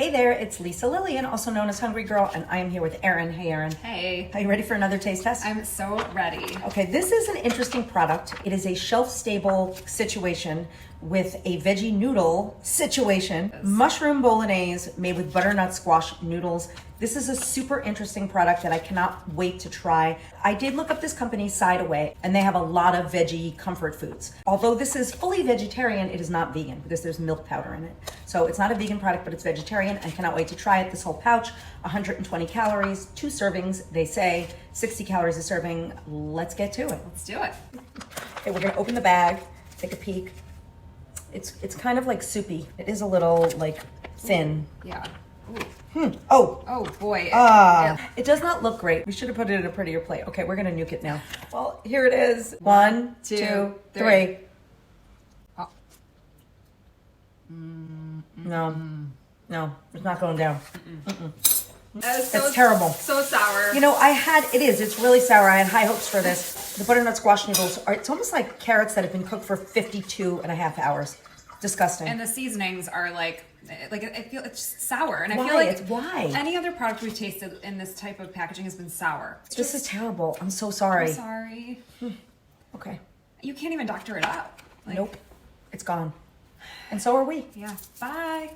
Hey there, it's Lisa Lillian, also known as Hungry Girl, and I am here with Erin. Hey, Erin. Hey. Are you ready for another taste test? I'm so ready. Okay, this is an interesting product. It is a shelf-stable situation with a veggie noodle situation. Yes. Mushroom bolognese made with butternut squash noodles. This is a super interesting product that I cannot wait to try. I did look up this company, Side Away, and they have a lot of veggie comfort foods. Although this is fully vegetarian, it is not vegan because there's milk powder in it. So it's not a vegan product, but it's vegetarian. I cannot wait to try it. This whole pouch, 120 calories, 2 servings, they say, 60 calories a serving. Let's get to it. Let's do it. Okay, we're gonna open the bag, take a peek. It's kind of like soupy. It is a little like thin. Yeah. Oh, Oh boy. it does not look great. We should have put it in a prettier plate. Okay, we're gonna nuke it now. Well, here it is. One, two, three. Oh. No, it's not going down. It's terrible. So sour. You know, it's really sour. I had high hopes for this. The butternut squash noodles it's almost like carrots that have been cooked for 52 and a half hours. Disgusting. And the seasonings are like I feel it's just sour, and Why? I feel like Why? any other product we've tasted in this type of packaging has been sour. This is terrible. I'm so sorry. I'm sorry. Okay. You can't even doctor it up. Nope. It's gone. And so are we. Yeah. Bye.